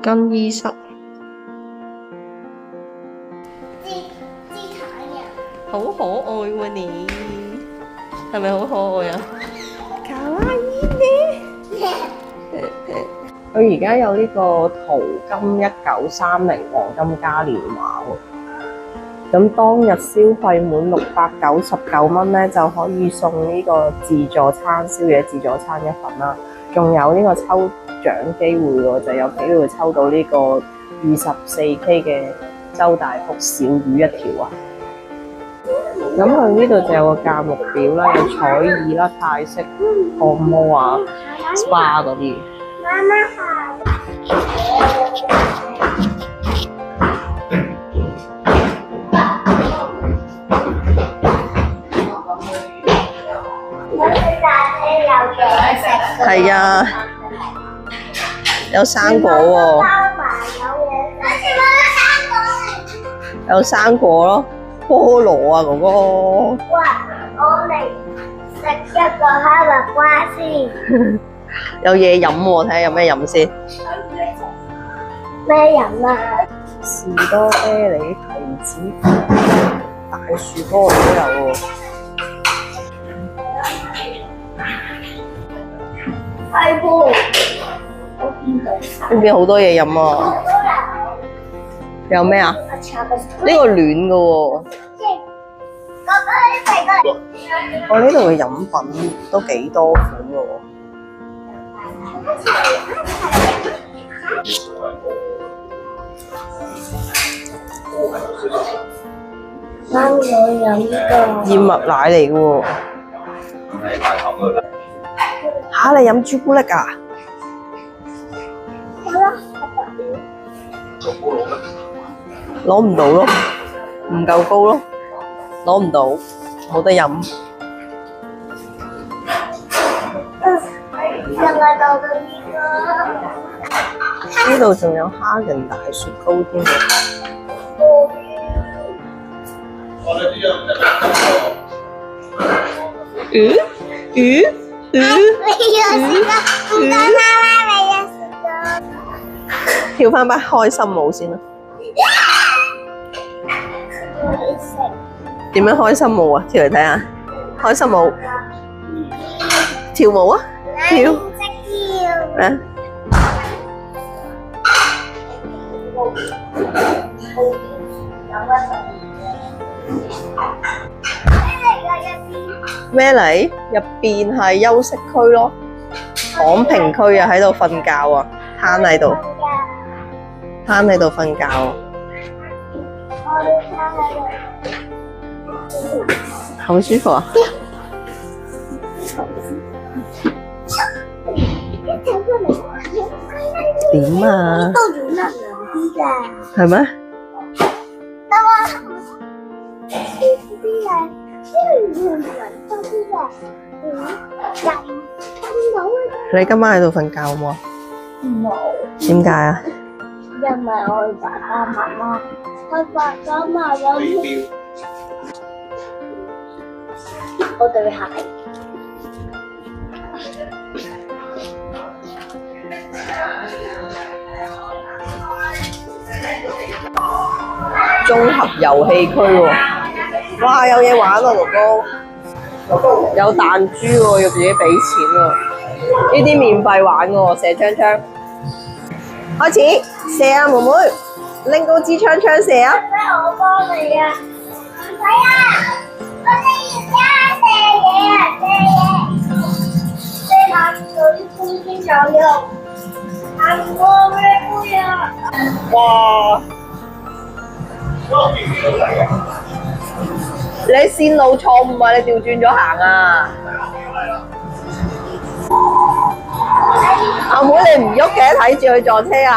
更衣室。好可愛喎你，係咪好可愛啊？卡哇伊呢？佢而家有呢個淘金1930黃金嘉年華喎，咁當日消費滿699蚊咧，就可以送呢個自助餐宵夜自助餐一份啦，仲有呢個抽獎機會喎，就有機會抽到呢個24K 嘅周大福小魚一條啊！咁佢呢度就有個價目表啦，有彩耳啦、泰式按摩啊、SPA 嗰啲。媽媽好。係啊，有生果喎。有生果咯。菠蘿啊，哥哥！哇！我嚟食一個哈密瓜先。有嘢飲喎，睇下有咩飲先。咩飲啊？士多啤梨、提子、大樹菠蘿都有喎。係喎，呢邊好多嘢飲啊！有咩啊？呢個暖嘅喎。我呢度嘅飲品都幾多款嘅喎。啱我飲㗎。燕麥奶嚟嘅喎。嚇！你飲朱古力啊？攞唔到咯，唔夠高咯，攞唔到，冇得飲。呢度仲有哈根達雪糕添喎。跳返班開心舞先啦。點樣開心舞啊？跳嚟睇下，開心舞，跳舞啊！跳。咩？咩嚟？入邊係休息區咯，躺平區啊，喺度瞓覺啊，攤喺度，攤喺度瞓覺啊。好舒服啊！點啊？係咩？你今晚喺度瞓覺好冇啊？冇。點解啊？因為我爸爸媽媽，我爸爸媽媽我對鞋。綜合遊戲區喎，哇！有嘢玩啊，哥哥，有彈珠喎，要自己俾錢喎。呢啲免費玩嘅喎，射槍槍。開始射啊，妹妹，拎高支槍槍射啊！我幫你啊！唔使啊！我哋而家射嘢啊，射下佢空先有用，行過咩杯啊？哇！你線路錯誤啊！你調轉咗行啊！阿妹你唔喐嘅，睇住佢撞車啊！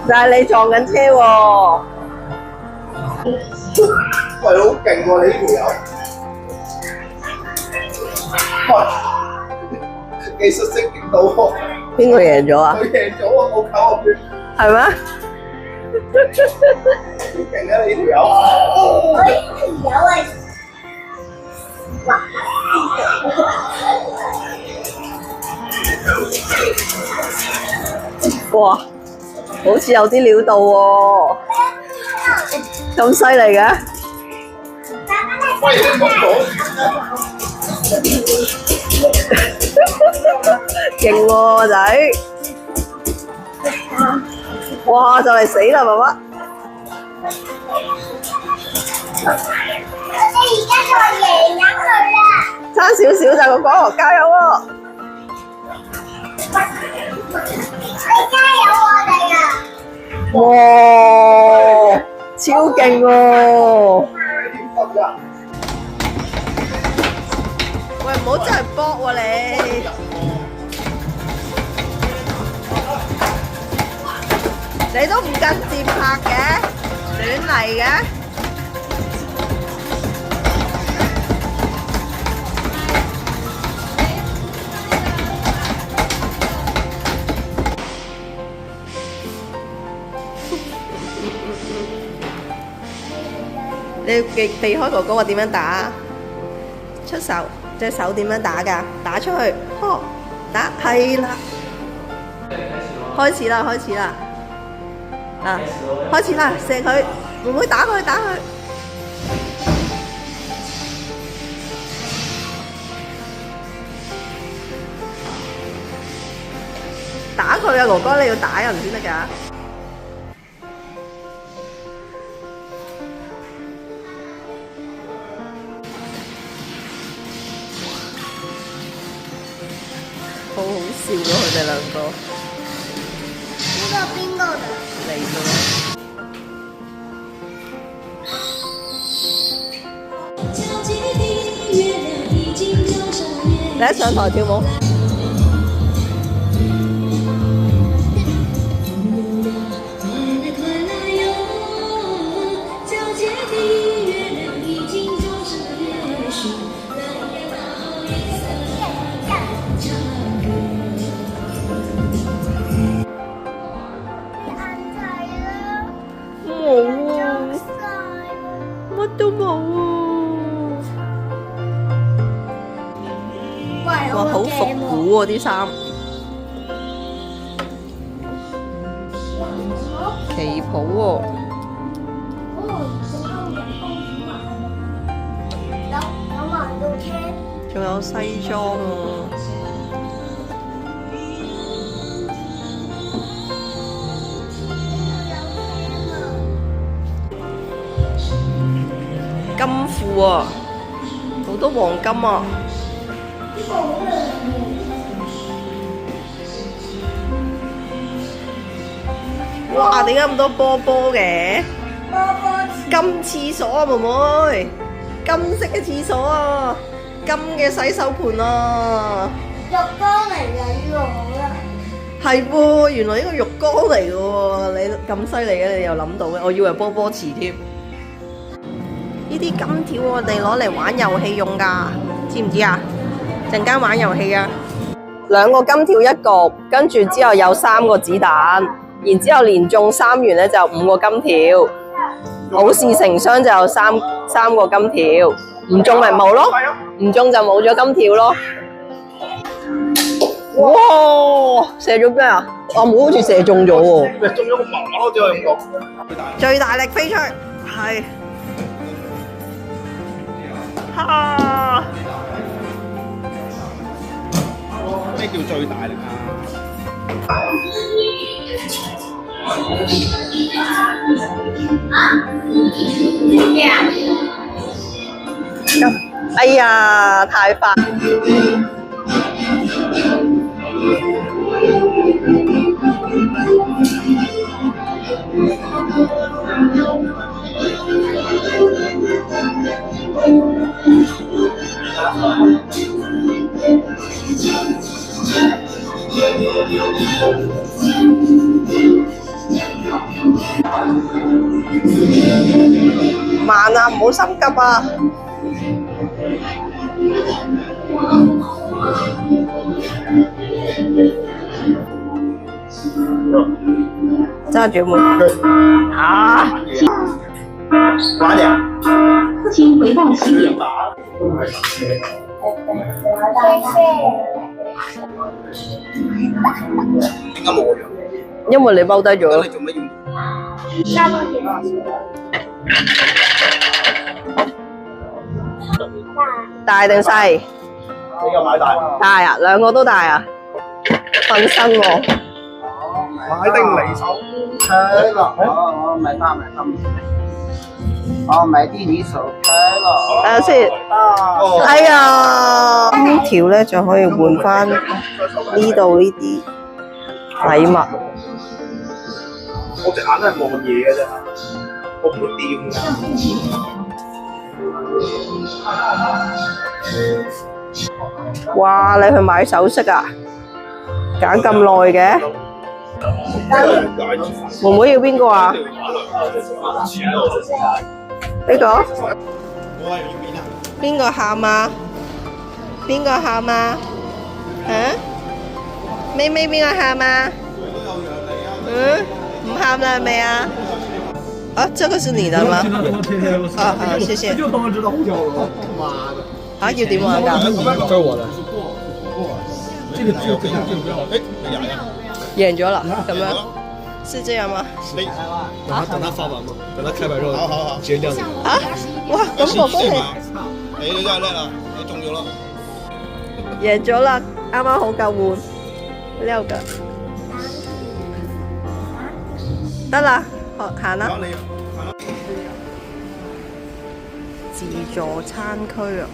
就係你撞緊車喎！喂，好勁喎！你呢條友，技術性勁到喎！邊個贏咗啊？佢贏咗啊！冇扣我血。係咩？好勁啊！你呢條友。我呢條友係。哇！哇，好似有啲料到喎，咁犀利嘅！勁喎仔！哇，就嚟死啦，爸爸！我哋而家就贏緊佢啦！差少少就個果殼，加油喎！你加油我哋啊！哇，超勁喎！喂，唔好真係搏喎你！你都唔跟節拍嘅，亂嚟嘅。你要避開哥哥話點樣打？出手，隻手點樣打㗎？打出去，呵，打係啦。開始啦，開始啦！啊，開始啦！射佢，妹妹打佢，打佢。打佢啊，哥哥，你要打人先得㗎。好好笑咯，佢哋兩個。呢個邊個㗎？你㗎啦。你一上台跳舞。乜都冇喎！哇，好復古喎啲衫，旗袍喎。仲有西裝喎。金褲啊，好多黃金啊！哇！點解咁多波波嘅？金廁所啊，妹妹，金色嘅廁所啊，金嘅洗手盆啊，浴缸嚟㗎呢個，係喎，原來呢個浴缸嚟嘅喎，你咁犀利嘅，你又諗到嘅，我以為波波池添。呢啲金條我哋攞嚟玩遊戲用㗎，知唔知啊？陣間玩遊戲啊！2個金條一局，跟住之後有3個子彈，然之後連中3元咧就5個金條，好事成雙就有三個金條，唔中咪冇咯，唔中就冇咗金條咯。哇！射咗咩啊？我冇好似射中咗喎。中咗個麻咯，只可以咁講。最大力飛出去，係。哈！咩叫最大力啊？哎呀，太快！慢啊，唔好心急啊！揸住妹。啊！快點！請回到起點。點解冇我樣？因為你踎低咁咗你。做乜要？大定細？你又買大？大啊，兩個都大啊，瞓身喎。買定離手。开了，哦，买大买大，哦，买地你手开了，睇下先。哦，哎呀，呢條咧就可以換翻呢度呢啲禮物。我隻眼都係望嘢嘅啫，我唔會掂㗎。哇！你去買首飾啊？揀咁耐嘅？妹妹要邊個啊？呢個？我係要邊啊？邊個喊啊？邊個喊啊？嚇？妹妹邊個喊啊？嗯？唔喊啦係咪啊？啊，這個是你的嗎？啊好，謝謝。就他們知道胡椒了，媽的！啊，要點玩㗎？這是我的。這個不要，哎，你贏呀？贏咗啦，咁樣是這樣嗎？你等他發完嘛，等他開牌之後好好好，直接亮你。啊？哇！咁哥哥你真係叻啦，你中咗啦！贏咗啦，啱啱好夠換6個，得啦，行啦。你自助餐區啊！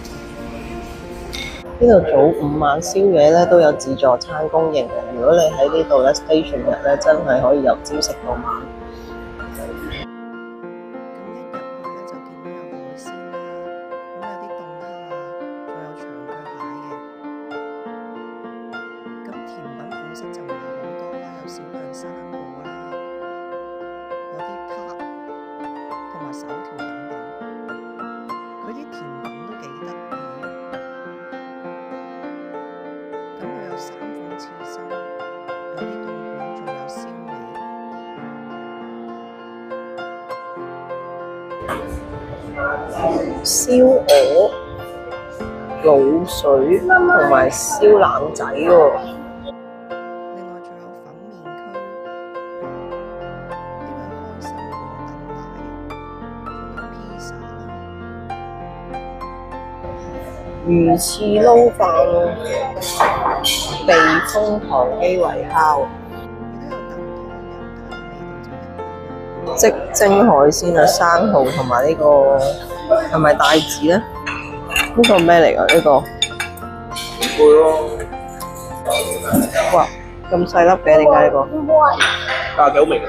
呢度早午晚宵夜咧都有自助餐供應嘅。如果你喺呢度咧 station 日咧，真係可以由朝食到晚。咁一入去咧就見到有海鮮啦，咁有啲凍蝦啊，仲有長腳蟹嘅。咁甜品款式就唔係好多啦，有少量生果啦，有啲撻同埋手調飲品。佢啲甜品都幾得意。咁佢有3款刺身，有啲凍卷，仲有燒味、燒鵝、滷水同埋燒腩仔喎。另外仲有粉麵區，呢個係開心果燉奶，仲有披薩啦。魚翅撈飯，避風塘基圍烤，即蒸海鮮啊，生蠔同埋呢個係咪帶子咧？呢個咩嚟㗎？呢個會咯，哇咁細粒嘅，點解呢個？但係幾好味嘅。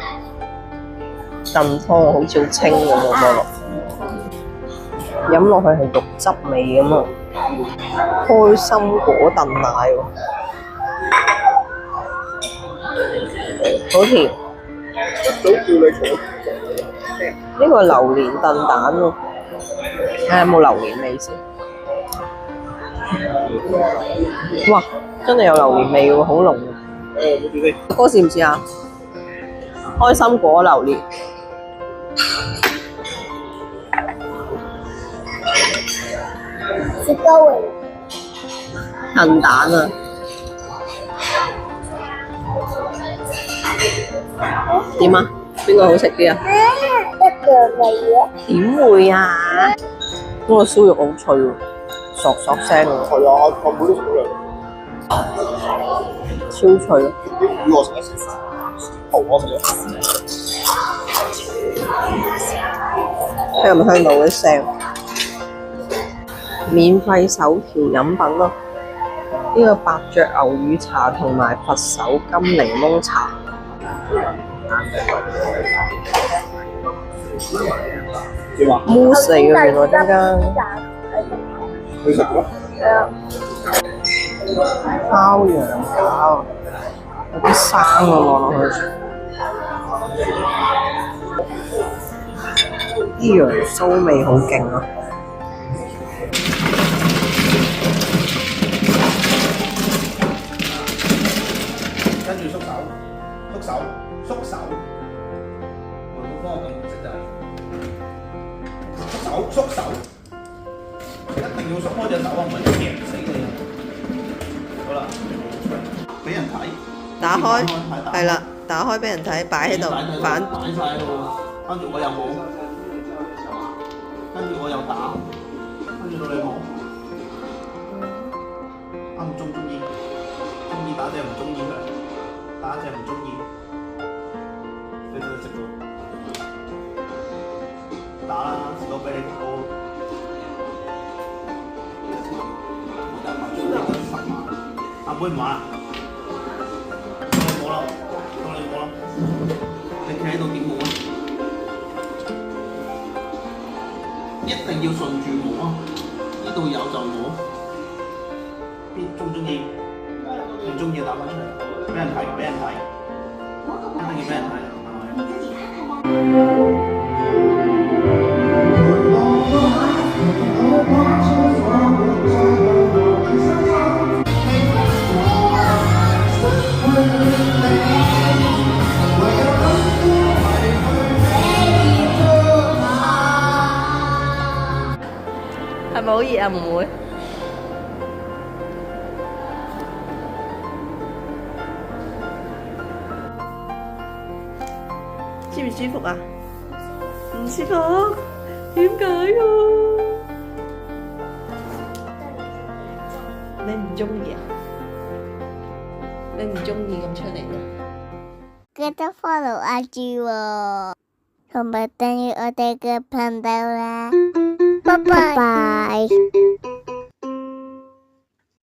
燉湯好似好清咁喎，望落飲落去係肉汁味咁啊！開心果燉奶喎，好甜。早叫你坐。呢個係榴蓮燉蛋喎，睇下有冇榴蓮味先。哇，真係有榴蓮味喎，好濃。冇住先。嗰個似唔似啊？開心果榴蓮。是高尾。燉蛋啊！點啊？邊個好食啲啊？一個味嘅。點會啊？嗰個燒肉好脆喎，索索聲喎，係啊，個妹都好靚。超脆咯！啲魚我食得少，蠔我食咗。聽唔聽到啲聲？免費手調飲品咯，呢個伯爵牛乳茶同埋佛手柑檸檬茶。點啊？ mousse 嚟嘅原來中間。你食咯？烤羊餃，有啲生啊望落去。啲羊酥味好勁啊！跟住縮手，縮手，縮手。我冇幫我咁識就係縮手，縮手。一定要縮開隻手啊，唔係夾死你啊！好啦，俾人睇。開，係係啦，打開俾人睇，擺喺度反。擺晒喺度，跟住我又冇，跟住我又打，跟住到你冇，啱中唔中意？中意打隻唔中意佢，打隻唔中意，你就識到打啦，士多啤梨哥，冇得買，最多10萬，阿妹唔玩啦，到你冇啦，到你冇啦。你企喺度點摸啊？一定要順住摸啊！呢度有就摸，邊中唔中意？唔中意打翻出嚟，俾人睇，俾人睇，一定要俾人睇，係咪？係咪好熱啊，妹妹？舒唔舒服啊？唔舒服？點解啊？你唔中意啊？你唔中意咁出嚟啊？記得 follow IG 喎，同埋訂閱我哋嘅頻道啦，拜拜。